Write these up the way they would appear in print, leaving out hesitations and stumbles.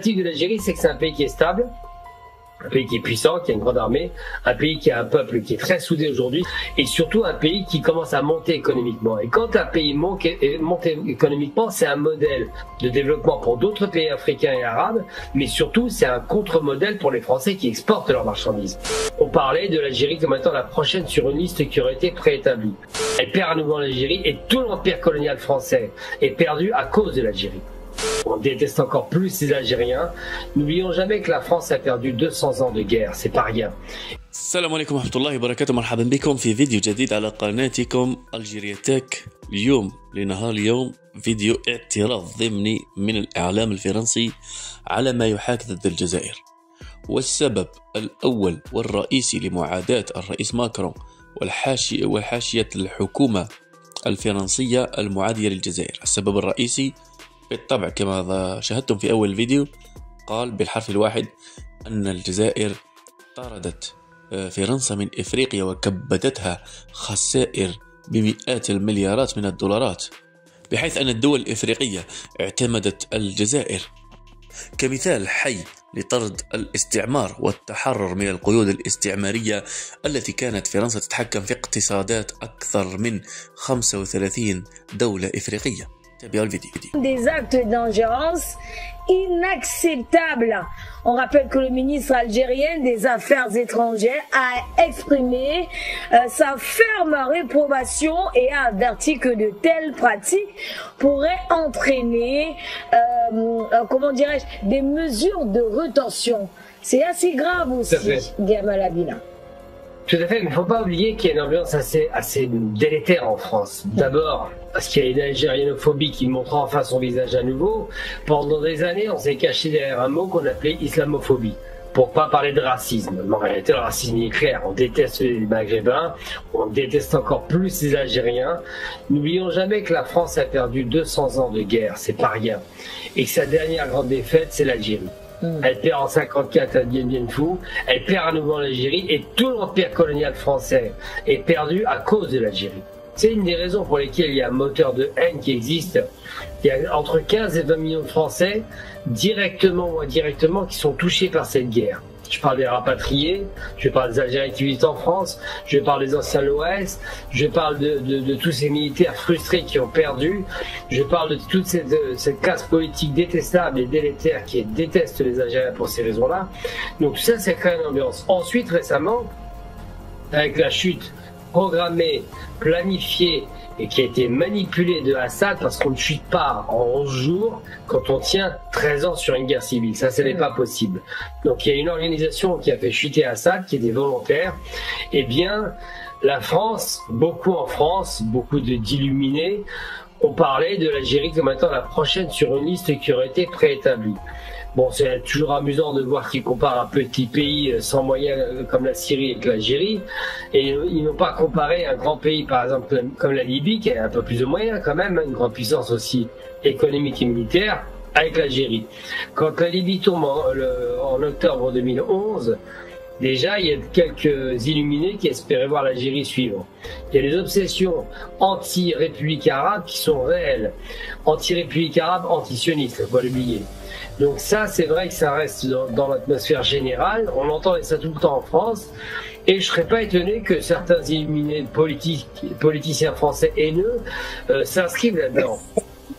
De l'Algérie, c'est que c'est un pays qui est stable, un pays qui est puissant, qui a une grande armée, un pays qui a un peuple qui est très soudé aujourd'hui, et surtout un pays qui commence à monter économiquement. Et quand un pays monte économiquement, c'est un modèle de développement pour d'autres pays africains et arabes, mais surtout c'est un contre-modèle pour les Français qui exportent leurs marchandises. On parlait de l'Algérie comme étant la prochaine sur une liste qui aurait été préétablie. Elle perd à nouveau l'Algérie et tout l'empire colonial français est perdu à cause de l'Algérie. On déteste encore plus les Algériens. N'oublions jamais que la France a perdu 200 ans de guerre, c'est pas rien. السلام عليكم ورحمة الله وبركاته. مرحبا بكم في فيديو جديد على قناتكم الجيريا تك. اليوم لنهار اليوم فيديو اعتراض ضمني من الإعلام الفرنسي على ما يحاك ضد الجزائر. والسبب الأول والرئيسي لمعاداة الرئيس ماكرون والحاشية الحكومة الفرنسية المعادية للجزائر. السبب الرئيسي بالطبع كما شاهدتم في أول الفيديو قال بالحرف الواحد أن الجزائر طردت فرنسا من إفريقيا وكبدتها خسائر بمئات المليارات من الدولارات، بحيث أن الدول الإفريقية اعتمدت الجزائر كمثال حي لطرد الاستعمار والتحرر من القيود الاستعمارية التي كانت فرنسا تتحكم في اقتصادات أكثر من 35 دولة إفريقية. Des actes d'ingérence inacceptables. On rappelle que le ministre algérien des Affaires étrangères a exprimé sa ferme réprobation et a averti que de telles pratiques pourraient entraîner, comment dirais-je, des mesures de rétention. C'est assez grave aussi, Gamal Abina. Tout à fait, mais il ne faut pas oublier qu'il y a une ambiance assez délétère en France. D'abord, parce qu'il y a une algérienophobie qui montre enfin son visage à nouveau. Pendant des années, on s'est caché derrière un mot qu'on appelait islamophobie, pour pas parler de racisme. Mais en réalité, le racisme est clair. On déteste les Maghrébins, on déteste encore plus les Algériens. N'oublions jamais que la France a perdu 200 ans de guerre, c'est pas rien. Et que sa dernière grande défaite, c'est l'Algérie. Elle perd en 54 à Dien Bien Phu, elle perd à nouveau l'Algérie et tout l'empire colonial français est perdu à cause de l'Algérie. C'est une des raisons pour lesquelles il y a un moteur de haine qui existe. Il y a entre 15 et 20 millions de Français, directement ou indirectement, qui sont touchés par cette guerre. Je parle des rapatriés, je parle des Algériens qui vivent en France, je parle des anciens de l'Ouest, je parle de tous ces militaires frustrés qui ont perdu, je parle de toute cette classe politique détestable et délétère qui déteste les Algériens pour ces raisons-là. Donc tout ça, c'est créé une ambiance. Ensuite, récemment, avec la chute programmée, planifiée et qui a été manipulée de Assad, parce qu'on ne chute pas en 11 jours quand on tient 13 ans sur une guerre civile. Ça, ce n'est pas possible. Donc il y a une organisation qui a fait chuter Assad, qui est des volontaires. Eh bien, la France, beaucoup en France, beaucoup d'illuminés, ont parlé de l'Algérie comme étant la prochaine sur une liste qui aurait été préétablie. Bon, c'est toujours amusant de voir qu'ils comparent un petit pays sans moyens comme la Syrie avec l'Algérie, et ils n'ont pas comparé un grand pays, par exemple, comme la Libye, qui a un peu plus de moyens quand même, une grande puissance aussi économique et militaire, avec l'Algérie. Quand la Libye tombe en octobre 2011, déjà, il y a quelques illuminés qui espéraient voir l'Algérie suivre. Il y a des obsessions anti-République arabe qui sont réelles. Anti-République arabe, anti-sioniste, il faut pas l'oublier. Donc ça, c'est vrai que ça reste dans l'atmosphère générale. On entend ça tout le temps en France. Et je ne serais pas étonné que certains illuminés politiciens français haineux s'inscrivent là-dedans.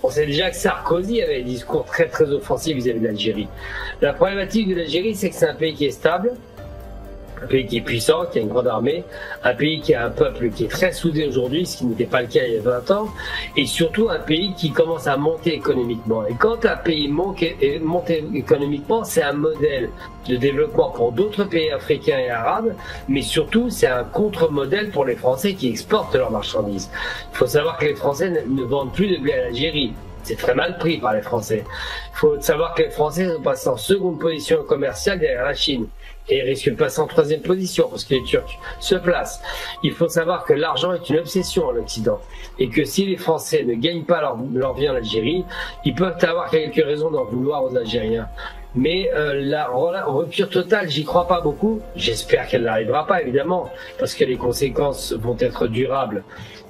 On sait déjà que Sarkozy avait des discours très très offensifs vis-à-vis de l'Algérie. La problématique de l'Algérie, c'est que c'est un pays qui est stable, un pays qui est puissant, qui a une grande armée, un pays qui a un peuple qui est très soudé aujourd'hui, ce qui n'était pas le cas il y a 20 ans, et surtout un pays qui commence à monter économiquement. Et quand un pays monte économiquement, c'est un modèle de développement pour d'autres pays africains et arabes, mais surtout c'est un contre-modèle pour les Français qui exportent leurs marchandises. Il faut savoir que les Français ne vendent plus de blé à l'Algérie. C'est très mal pris par les Français. Il faut savoir que les Français sont passés en seconde position commerciale derrière la Chine. Et ils risquent de passer en troisième position parce que les Turcs se placent. Il faut savoir que l'argent est une obsession en Occident. Et que si les Français ne gagnent pas leur vie en Algérie, ils peuvent avoir quelques raisons d'en vouloir aux Algériens. Mais la rupture totale, j'y crois pas beaucoup. J'espère qu'elle n'arrivera pas, évidemment, parce que les conséquences vont être durables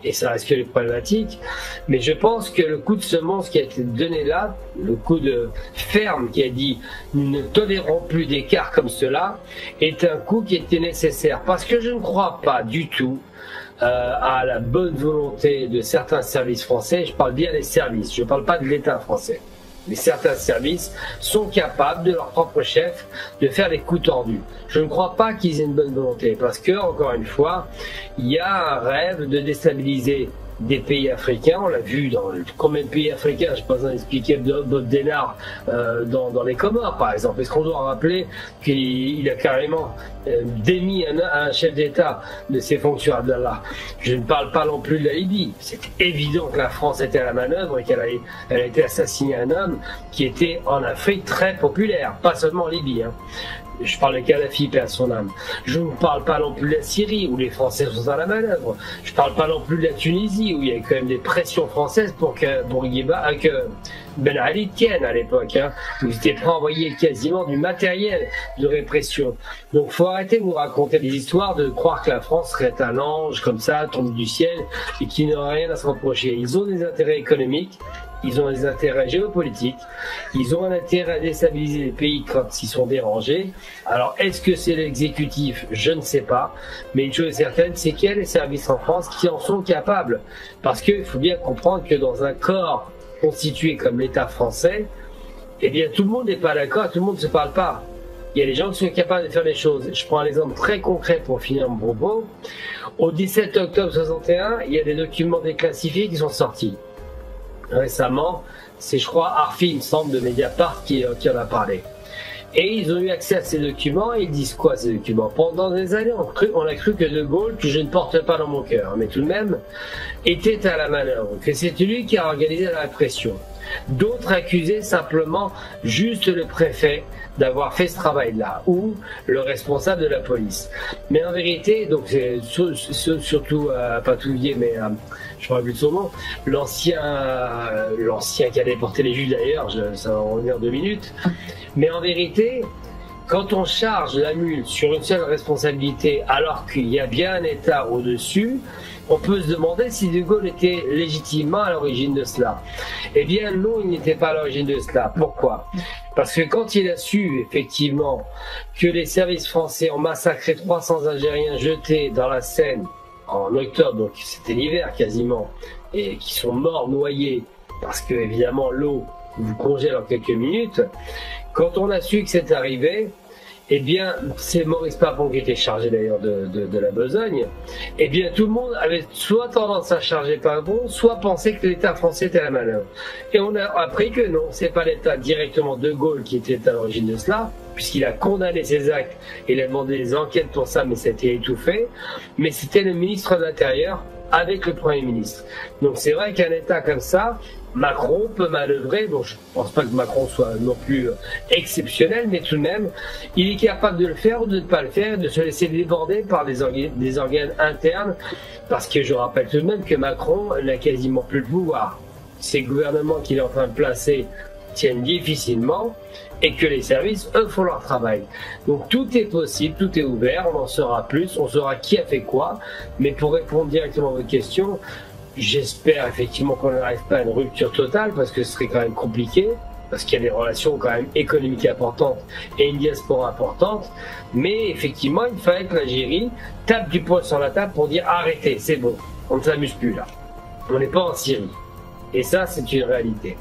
et ça reste que les problématiques. Mais je pense que le coup de semonce qui a été donné là, le coup de ferme qui a dit « nous ne tolérons plus d'écart comme cela », est un coup qui était nécessaire. Parce que je ne crois pas du tout à la bonne volonté de certains services français. Je parle bien des services, je ne parle pas de l'État français. Mais certains services sont capables de leur propre chef de faire des coups tordus. Je ne crois pas qu'ils aient une bonne volonté parce que, encore une fois, il y a un rêve de déstabiliser des pays africains. On l'a vu dans combien de pays africains, je n'ai pas besoin d'expliquer Bob Denard dans les Comores par exemple. Est-ce qu'on doit rappeler qu'il a carrément démis un chef d'État de ses fonctions, Abdallah. Je ne parle pas non plus de la Libye. C'est évident que la France était à la manœuvre et qu'elle a été assassinée un homme qui était en Afrique très populaire, pas seulement en Libye. Hein. Je parle de Kadhafi, paix à son âme. Je ne parle pas non plus de la Syrie, où les Français sont à la manœuvre. Je ne parle pas non plus de la Tunisie, où il y a quand même des pressions françaises pour que Ben Ali tienne à l'époque, hein, où ils étaient prêts à envoyer quasiment du matériel de répression. Donc il faut arrêter de nous raconter des histoires, de croire que la France serait un ange comme ça, tombé du ciel, et qu'il n'aurait rien à se reprocher. Ils ont des intérêts économiques. Ils ont des intérêts géopolitiques, ils ont un intérêt à déstabiliser les pays quand ils sont dérangés. Alors, est-ce que c'est l'exécutif? Je ne sais pas. Mais une chose est certaine, c'est qu'il y a des services en France qui en sont capables. Parce qu'il faut bien comprendre que dans un corps constitué comme l'État français, eh bien, tout le monde n'est pas d'accord, tout le monde ne se parle pas. Il y a des gens qui sont capables de faire des choses. Je prends un exemple très concret pour finir mon propos. Au 17 octobre 61, il y a des documents déclassifiés qui sont sortis. Récemment, c'est je crois Arfi, il me semble, de Mediapart qui en a parlé. Et ils ont eu accès à ces documents et ils disent quoi ces documents? Pendant des années, on a cru que De Gaulle, que je ne porte pas dans mon cœur, mais tout de même, était à la manœuvre, que c'était lui qui a organisé la répression. D'autres accusaient simplement juste le préfet d'avoir fait ce travail-là, ou le responsable de la police. Mais en vérité, donc c'est surtout Patouillet, mais je ne me rappelle plus de son nom, l'ancien qui allait porter les juges d'ailleurs, ça va en revenir 2 minutes. Mais en vérité, quand on charge la mule sur une seule responsabilité, alors qu'il y a bien un État au-dessus, on peut se demander si De Gaulle était légitimement à l'origine de cela. Eh bien non, il n'était pas à l'origine de cela. Pourquoi? Parce que quand il a su effectivement que les services français ont massacré 300 Algériens jetés dans la Seine en octobre, donc c'était l'hiver quasiment, et qui sont morts noyés parce que évidemment l'eau vous congèle en quelques minutes, quand on a su que c'est arrivé, eh bien, c'est Maurice Papon qui était chargé d'ailleurs de la besogne, eh bien tout le monde avait soit tendance à charger Papon, soit pensé que l'État français était à la manœuvre. Et on a appris que non, c'est pas l'État directement De Gaulle qui était à l'origine de cela, puisqu'il a condamné ses actes et il a demandé des enquêtes pour ça, mais ça a été étouffé, mais c'était le ministre de l'Intérieur avec le Premier ministre. Donc c'est vrai qu'un État comme ça, Macron peut manœuvrer, bon je pense pas que Macron soit non plus exceptionnel, mais tout de même, il est capable de le faire ou de ne pas le faire, de se laisser déborder par des organes internes, parce que je rappelle tout de même que Macron n'a quasiment plus de pouvoir. Ces gouvernements qu'il est en train de placer tiennent difficilement, et que les services, eux, font leur travail. Donc tout est possible, tout est ouvert, on en saura plus, on saura qui a fait quoi, mais pour répondre directement à votre question, j'espère effectivement qu'on n'arrive pas à une rupture totale, parce que ce serait quand même compliqué, parce qu'il y a des relations quand même économiques importantes et une diaspora importante, mais effectivement, il fallait que l'Algérie tape du poing sur la table pour dire arrêtez, c'est bon, on ne s'amuse plus là. On n'est pas en Syrie. Et ça, c'est une réalité.